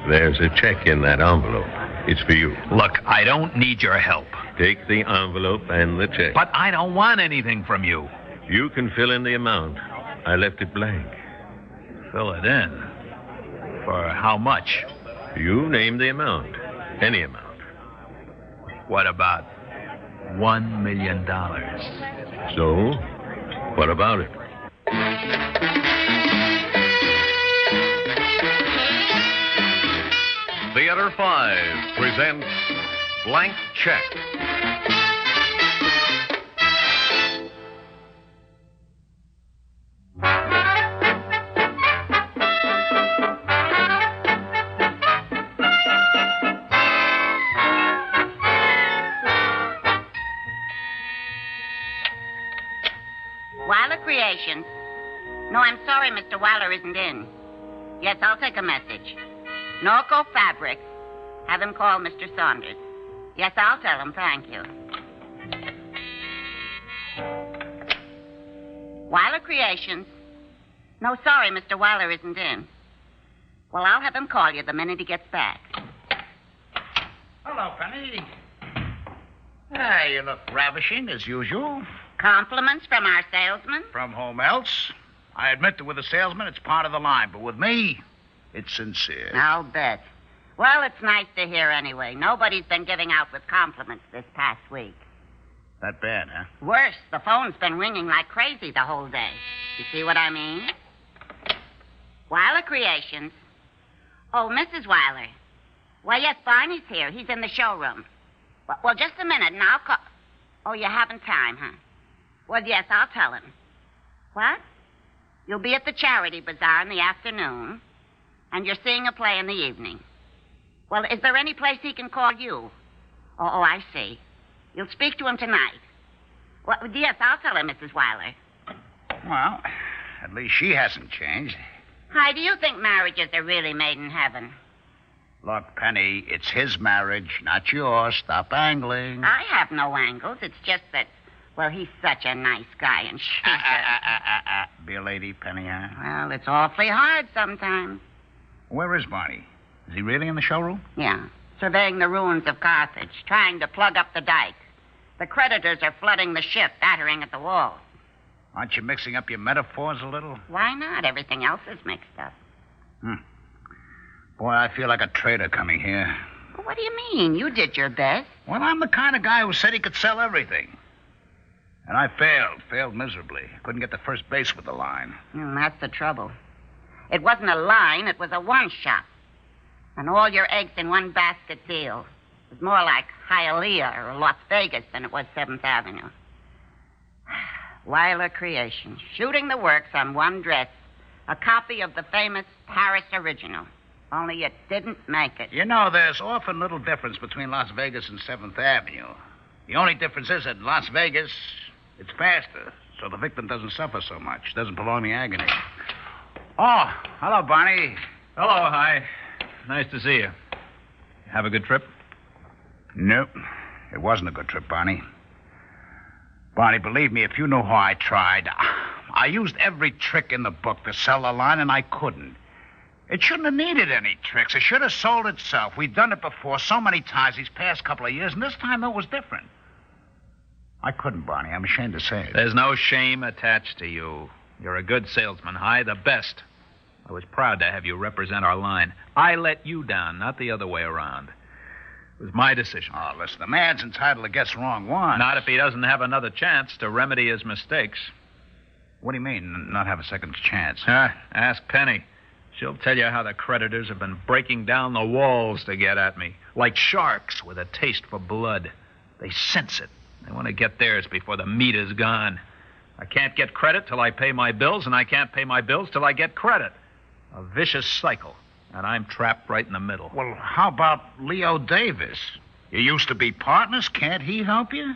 There's a check in that envelope. It's for you. Look, I don't need your help. Take the envelope and the check. But I don't want anything from you. You can fill in the amount. I left it blank. Fill it in? For how much? You name the amount. Any amount. What about $1 million? So, what about it? Theater 5 presents Blank Check. Weiler Creations. No, I'm sorry, Mr. Weiler isn't in. Yes, I'll take a message. Norco Fabrics. Have him call Mr. Saunders. Yes, I'll tell him, thank you. Weiler Creations. No, sorry, Mr. Weiler isn't in. Well, I'll have him call you the minute he gets back. Hello, Penny. Hey, you look ravishing as usual. Compliments from our salesman? From whom else? I admit that with a salesman, it's part of the line, but with me, it's sincere. I'll bet. Well, it's nice to hear anyway. Nobody's been giving out with compliments this past week. That bad, huh? Worse, the phone's been ringing like crazy the whole day. You see what I mean? Weiler Creations. Oh, Mrs. Weiler. Well, yes, Barney's here. He's in the showroom. Well, just a minute, and I'll call... Oh, you haven't time, huh? Well, yes, I'll tell him. What? You'll be at the charity bazaar in the afternoon, and you're seeing a play in the evening. Well, is there any place he can call you? Oh, I see. You'll speak to him tonight. Well, yes, I'll tell her, Mrs. Weiler. Well, at least she hasn't changed. Hi, do you think marriages are really made in heaven? Look, Penny, it's his marriage, not yours. Stop angling. I have no angles. It's just that, well, he's such a nice guy, and she's Be a lady, Penny, huh? Well, it's awfully hard sometimes. Where is Barney? Is he really in the showroom? Yeah, surveying the ruins of Carthage, trying to plug up the dike. The creditors are flooding the ship, battering at the walls. Aren't you mixing up your metaphors a little? Why not? Everything else is mixed up. Boy, I feel like a traitor coming here. Well, what do you mean? You did your best. Well, I'm the kind of guy who said he could sell everything. And I failed miserably. Couldn't get to first base with the line. That's the trouble. It wasn't a line, it was a one-shot. And all your eggs in one basket deal. It was more like Hialeah or Las Vegas than it was 7th Avenue. Weiler Creations, shooting the works on one dress. A copy of the famous Paris original. Only it didn't make it. You know, there's often little difference between Las Vegas and 7th Avenue. The only difference is that in Las Vegas, it's faster, so the victim doesn't suffer so much, doesn't prolong the agony. Oh, hello, Barney. Hello, hi. Nice to see you. Have a good trip? Nope. It wasn't a good trip, Barney. Barney, believe me, if you knew how I tried, I used every trick in the book to sell the line, and I couldn't. It shouldn't have needed any tricks. It should have sold itself. We've done it before so many times these past couple of years, and this time it was different. I couldn't, Barney. I'm ashamed to say it. There's no shame attached to you. You're a good salesman, Hi, the best. I was proud to have you represent our line. I let you down, not the other way around. It was my decision. Oh, listen, the man's entitled to guess wrong once. Not if he doesn't have another chance to remedy his mistakes. What do you mean, not have a second chance? Ask Penny. She'll tell you how the creditors have been breaking down the walls to get at me, like sharks with a taste for blood. They sense it. They want to get theirs before the meat is gone. I can't get credit till I pay my bills, and I can't pay my bills till I get credit. A vicious cycle, and I'm trapped right in the middle. Well, how about Leo Davis? You used to be partners. Can't he help you?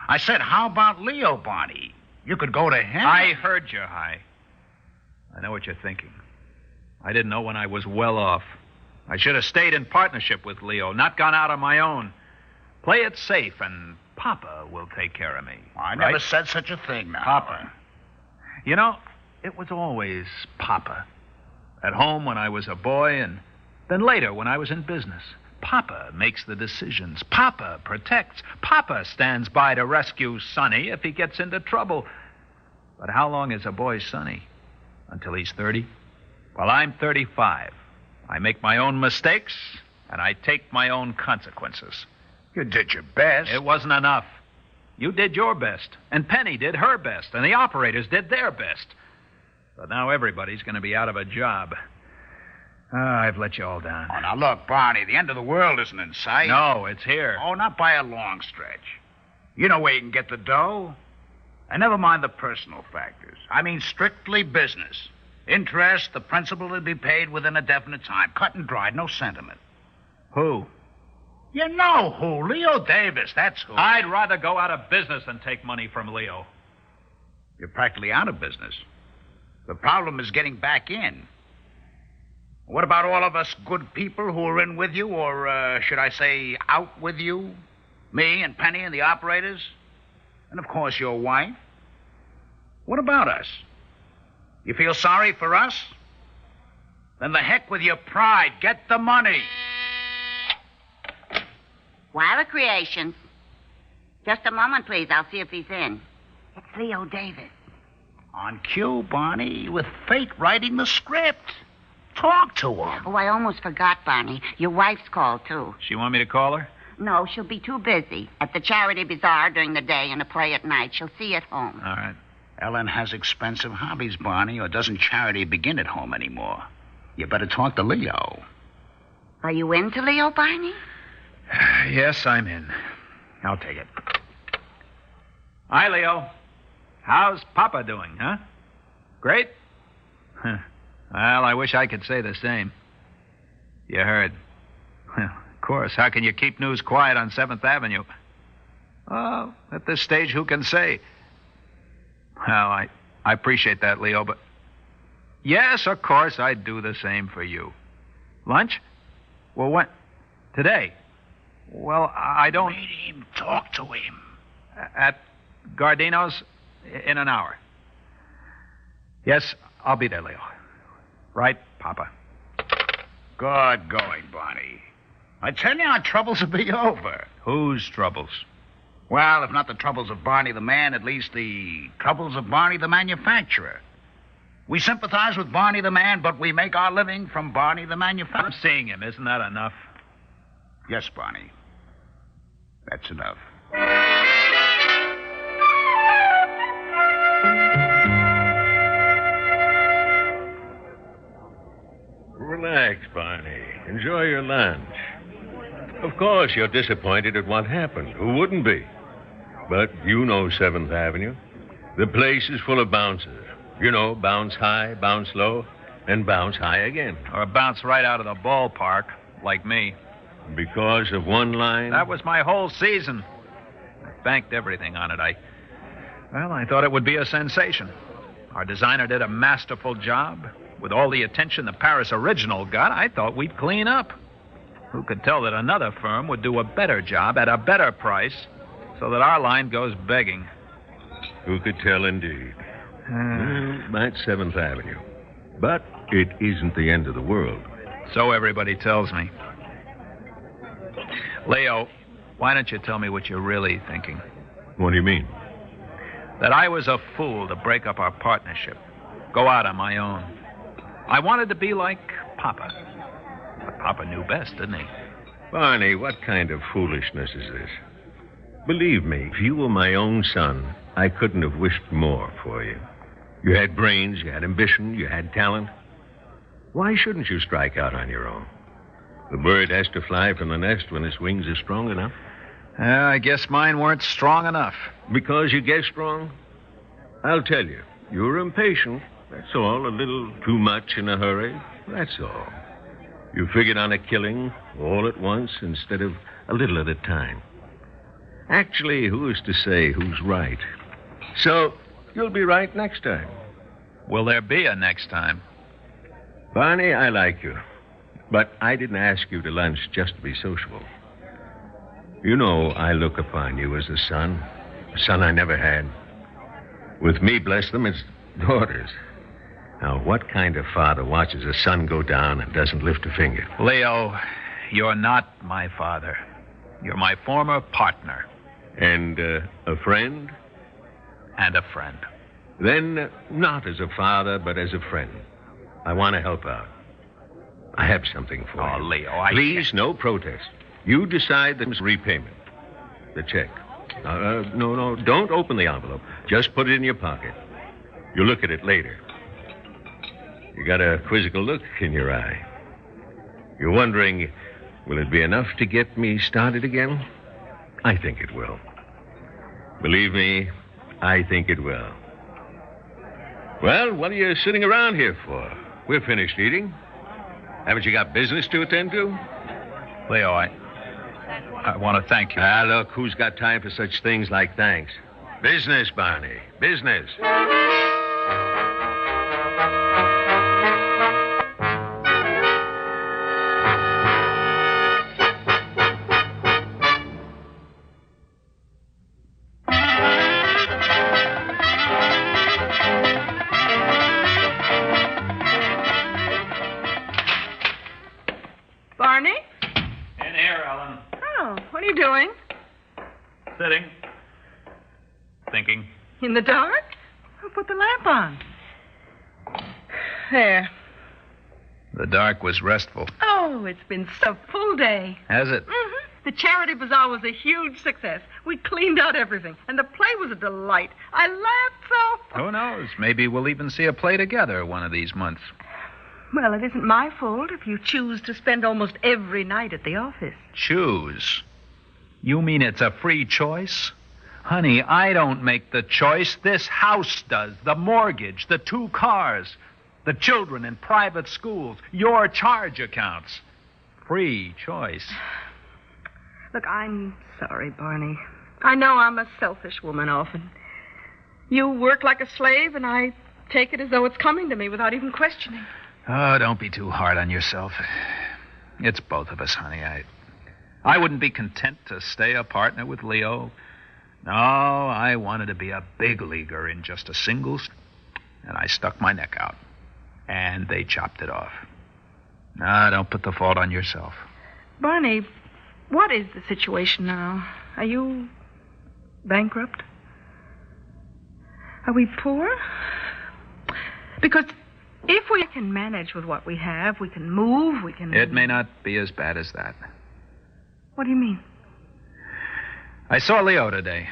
I said, how about Leo, Barney? You could go to him. I heard you, Hi. I know what you're thinking. I didn't know when I was well off. I should have stayed in partnership with Leo, not gone out on my own. Play it safe, and Papa will take care of me. I never said such a thing now. Papa. You know, it was always Papa. At home when I was a boy, and then later when I was in business. Papa makes the decisions. Papa protects. Papa stands by to rescue Sonny if he gets into trouble. But how long is a boy Sonny? Until he's 30? Well, I'm 35. I make my own mistakes, and I take my own consequences. You did your best. It wasn't enough. You did your best, and Penny did her best, and the operators did their best. But now everybody's going to be out of a job. I've let you all down. Oh, now look, Barney, the end of the world isn't in sight. No, it's here. Oh, not by a long stretch. You know where you can get the dough. And never mind the personal factors. I mean strictly business. Interest, the principal to be paid within a definite time. Cut and dried, no sentiment. Who? You know who. Leo Davis, that's who. I'd rather go out of business than take money from Leo. You're practically out of business. The problem is getting back in. What about all of us good people who are in with you, or should I say out with you? Me and Penny and the operators? And, of course, your wife. What about us? You feel sorry for us? Then the heck with your pride. Get the money. Wilder Creations. Just a moment, please. I'll see if he's in. It's Leo Davis. On cue, Barney, with fate writing the script. Talk to him. Oh, I almost forgot, Barney. Your wife's called, too. She want me to call her? No, she'll be too busy. At the charity bazaar during the day and a play at night. She'll see you at home. All right. Ellen has expensive hobbies, Barney, or doesn't charity begin at home anymore? You better talk to Leo. Are you into Leo, Barney? Yes, I'm in. I'll take it. Hi, Leo. How's Papa doing, huh? Great? Well, I wish I could say the same. You heard. Well, of course. How can you keep news quiet on 7th Avenue? Oh, at this stage, who can say? Well, I appreciate that, Leo, but... Yes, of course, I'd do the same for you. Lunch? Well, when? Today? Well, I don't... Meet him. Talk to him. At Gardino's in an hour. Yes, I'll be there, Leo. Right, Papa? Good going, Barney. I tell you, our troubles will be over. Whose troubles? Well, if not the troubles of Barney the man, at least the troubles of Barney the manufacturer. We sympathize with Barney the man, but we make our living from Barney the manufacturer. I'm seeing him. Isn't that enough? Yes, Barney. That's enough. Relax, Barney. Enjoy your lunch. Of course, you're disappointed at what happened. Who wouldn't be? But you know 7th Avenue. The place is full of bouncers. You know, bounce high, bounce low, and bounce high again. Or bounce right out of the ballpark, like me. Because of one line? That was my whole season. I banked everything on it. I thought it would be a sensation. Our designer did a masterful job. With all the attention the Paris original got, I thought we'd clean up. Who could tell that another firm would do a better job at a better price so that our line goes begging? Who could tell, indeed? That's 7th Avenue. But it isn't the end of the world. So everybody tells me. Leo, why don't you tell me what you're really thinking? What do you mean? That I was a fool to break up our partnership, go out on my own. I wanted to be like Papa. But Papa knew best, didn't he? Barney, what kind of foolishness is this? Believe me, if you were my own son, I couldn't have wished more for you. You had brains, you had ambition, you had talent. Why shouldn't you strike out on your own? The bird has to fly from the nest when its wings are strong enough. I guess mine weren't strong enough. Because you guess strong? I'll tell you, you're impatient. That's all. A little too much in a hurry. That's all. You figured on a killing all at once instead of a little at a time. Actually, who is to say who's right? So, you'll be right next time. Will there be a next time? Barney, I like you. But I didn't ask you to lunch just to be sociable. You know I look upon you as a son I never had. With me, bless them, it's daughters. Now, what kind of father watches a son go down and doesn't lift a finger? Leo, you're not my father. You're my former partner. And a friend? And a friend. Then, not as a father, but as a friend. I want to help out. I have something for you. Oh, Leo, Please, no protest. You decide the repayment. The check. No, don't open the envelope. Just put it in your pocket. You'll look at it later. You got a quizzical look in your eye. You're wondering, will it be enough to get me started again? I think it will. Believe me, I think it will. Well, what are you sitting around here for? We're finished eating. Haven't you got business to attend to? Leo, I want to thank you. Look, who's got time for such things like thanks? Business, Barney. Business. Barney? In here, Ellen. Oh, what are you doing? Sitting. Thinking. In the dark? I'll put the lamp on. There. The dark was restful. Oh, it's been a full day. Has it? Mm-hmm. The charity bazaar was a huge success. We cleaned out everything, and the play was a delight. I laughed so. Who knows? Maybe we'll even see a play together one of these months. Well, it isn't my fault if you choose to spend almost every night at the office. Choose? You mean it's a free choice? Honey, I don't make the choice. This house does. The mortgage, the 2 cars, the children in private schools, your charge accounts. Free choice. Look, I'm sorry, Barney. I know I'm a selfish woman often. You work like a slave, and I take it as though it's coming to me without even questioning. Oh, don't be too hard on yourself. It's both of us, honey. I wouldn't be content to stay a partner with Leo. No, I wanted to be a big leaguer in just a singles, and I stuck my neck out. And they chopped it off. No, don't put the fault on yourself. Barney, what is the situation now? Are you bankrupt? Are we poor? Because if we can manage with what we have, we can move, we can... It may not be as bad as that. What do you mean? I saw Leo today.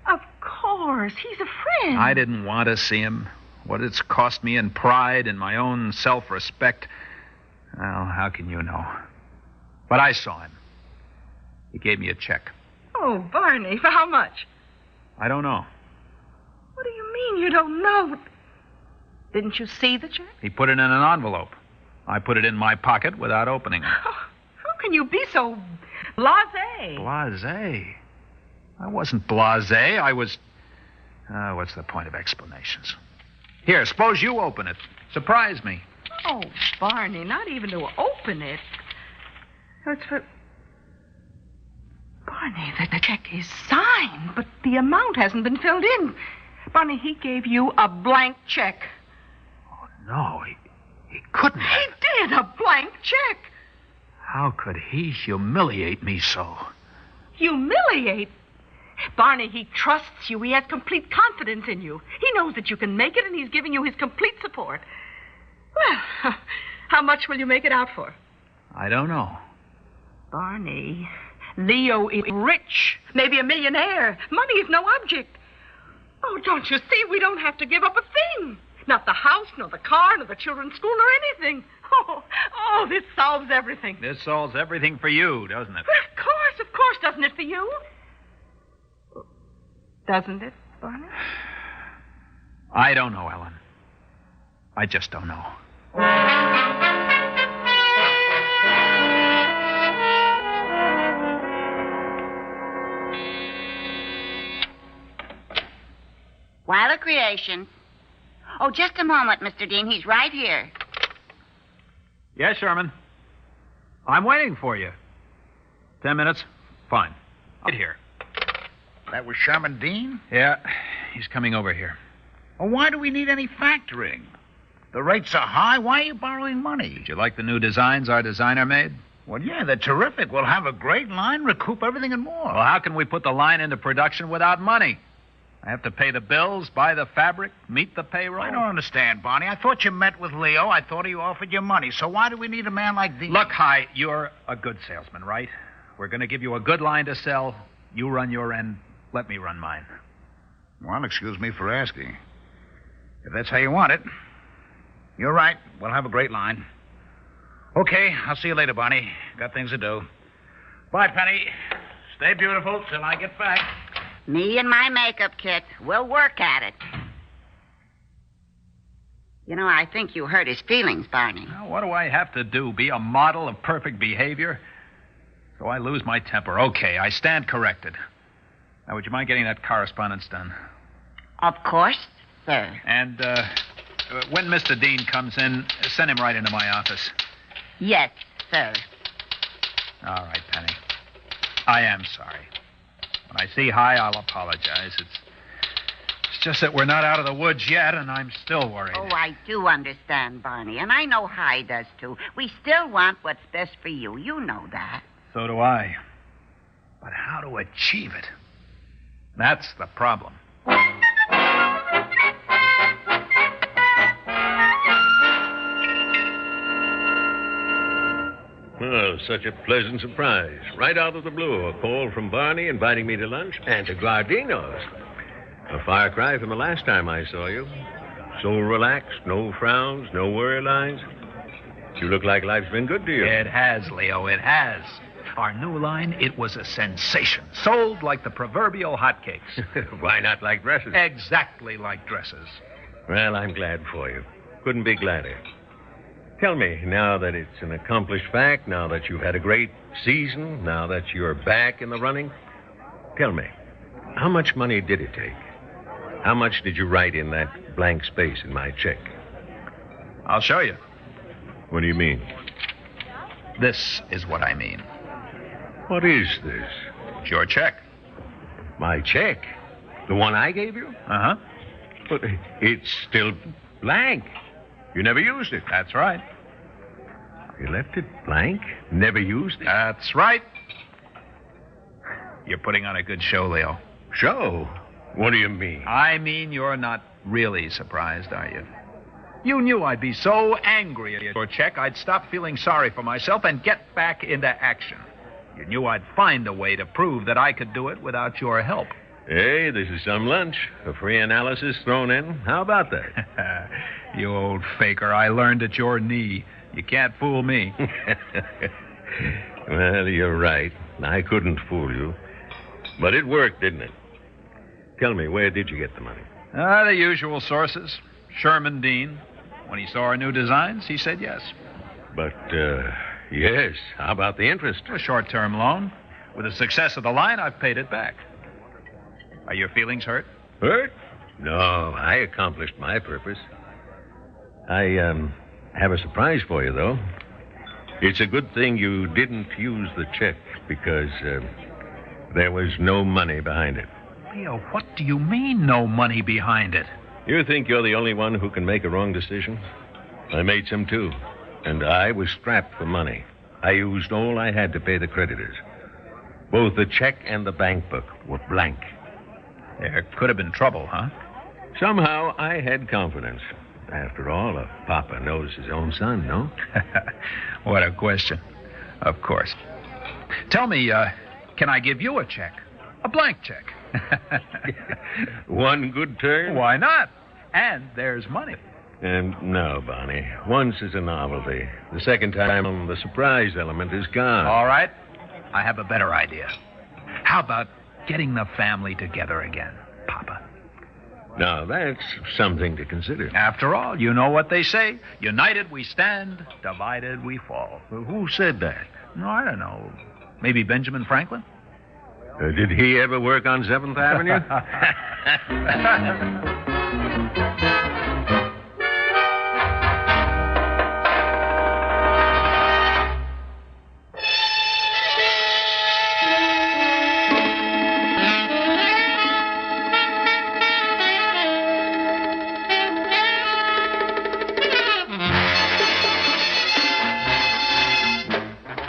Of course. He's a friend. I didn't want to see him. What it's cost me in pride and my own self-respect. Well, how can you know? But I saw him. He gave me a check. Oh, Barney, for how much? I don't know. What do you mean you don't know? Didn't you see the check? He put it in an envelope. I put it in my pocket without opening it. How can you be so blasé? Blasé? I wasn't blasé. I was... what's the point of explanations? Here, suppose you open it. Surprise me. Oh, Barney, not even to open it. It's for... Barney, the check is signed, but the amount hasn't been filled in. Barney, he gave you a blank check. Oh, no, he couldn't. He did, a blank check. How could he humiliate me so? Humiliate? Barney, he trusts you. He has complete confidence in you. He knows that you can make it, and he's giving you his complete support. Well, how much will you make it out for? I don't know. Barney, Leo is rich, maybe a millionaire. Money is no object. Oh, don't you see? We don't have to give up a thing. Not the house, nor the car, nor the children's school, nor anything. Oh, this solves everything. This solves everything for you, doesn't it? Well, of course, doesn't it for you? Doesn't it, Barney? I don't know, Ellen. I just don't know. Weiler Creations. Oh, just a moment, Mr. Dean. He's right here. Yes, Sherman. I'm waiting for you. 10 minutes? Fine. Right here. That was Sherman Dean? Yeah, he's coming over here. Well, why do we need any factoring? The rates are high. Why are you borrowing money? Did you like the new designs our designer made? Well, yeah, they're terrific. We'll have a great line, recoup everything and more. Well, how can we put the line into production without money? I have to pay the bills, buy the fabric, meet the payroll. I don't understand, Barney. I thought you met with Leo. I thought he offered you money. So why do we need a man like these? Look, Hi, you're a good salesman, right? We're going to give you a good line to sell. You run your end. Let me run mine. Well, excuse me for asking. If that's how you want it. You're right. We'll have a great line. Okay, I'll see you later, Barney. Got things to do. Bye, Penny. Stay beautiful till I get back. Me and my makeup kit. We'll work at it. You know, I think you hurt his feelings, Barney. Now, what do I have to do? Be a model of perfect behavior? So I lose my temper. Okay, I stand corrected. Now, would you mind getting that correspondence done? Of course, sir. And when Mr. Dean comes in, send him right into my office. Yes, sir. All right, Penny. I am sorry. When I see Hi, I'll apologize. It's just that we're not out of the woods yet, and I'm still worried. Oh, I do understand, Barney, and I know Hi does, too. We still want what's best for you. You know that. So do I. But how to achieve it? That's the problem. Oh, such a pleasant surprise. Right out of the blue, a call from Barney inviting me to lunch and to Gardino's. A far cry from the last time I saw you. So relaxed, no frowns, no worry lines. You look like life's been good to you. It has, Leo, it has. Our new line, it was a sensation. Sold like the proverbial hotcakes. Why not like dresses? Exactly like dresses. Well, I'm glad for you. Couldn't be gladder. Tell me, now that it's an accomplished fact, now that you've had a great season, now that you're back in the running, tell me, how much money did it take? How much did you write in that blank space in my check? I'll show you. What do you mean? This is what I mean. What is this? It's your check. My check? The one I gave you? Uh-huh. But it's still blank. You never used it. That's right. You left it blank? Never used it? That's right. You're putting on a good show, Leo. Show? What do you mean? I mean you're not really surprised, are you? You knew I'd be so angry at your check, I'd stop feeling sorry for myself and get back into action. You knew I'd find a way to prove that I could do it without your help. Hey, this is some lunch. A free analysis thrown in. How about that? You old faker. I learned at your knee. You can't fool me. Well, you're right. I couldn't fool you. But it worked, didn't it? Tell me, where did you get the money? The usual sources. Sherman Dean. When he saw our new designs, he said yes. But, yes. How about the interest? A short-term loan. With the success of the line, I've paid it back. Are your feelings hurt? Hurt? No, I accomplished my purpose. I have a surprise for you, though. It's a good thing you didn't use the check because there was no money behind it. Leo, what do you mean, no money behind it? You think you're the only one who can make a wrong decision? I made some, too. And I was strapped for money. I used all I had to pay the creditors. Both the check and the bank book were blank. There could have been trouble, huh? Somehow I had confidence. After all, a papa knows his own son, no? What a question. Of course. Tell me, can I give you a check? A blank check. One good turn? Why not? And there's money. And no, Bonnie. Once is a novelty. The second time, the surprise element is gone. All right. I have a better idea. How about getting the family together again, Papa? Now, that's something to consider. After all, you know what they say. United we stand, divided we fall. Well, who said that? No, I don't know. Maybe Benjamin Franklin? Did he ever work on 7th Avenue?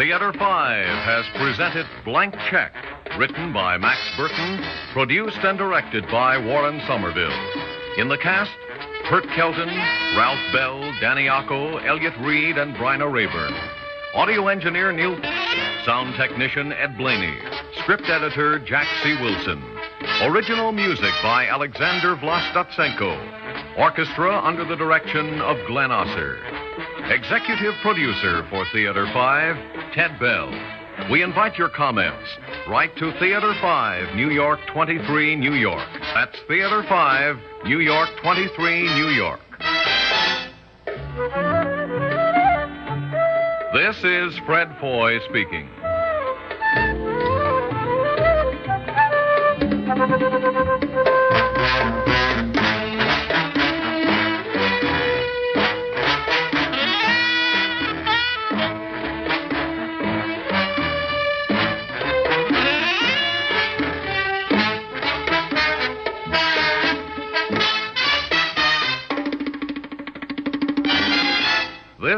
Theater 5 has presented Blank Check, written by Max Burton, produced and directed by Warren Somerville. In the cast, Kurt Kelton, Ralph Bell, Danny Occo, Elliott Reid, and Bryna Raeburn. Audio engineer Neil. Sound technician Ed Begley. Script editor Jack C. Wilson. Original music by Alexander Vlastotsenko. Orchestra under the direction of Glenn Osser. Executive producer for Theater 5, Ted Bell. We invite your comments. Write to Theater 5, New York 23, New York. That's Theater 5, New York 23, New York. This is Fred Foy speaking.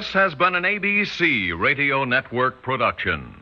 This has been an ABC Radio Network production.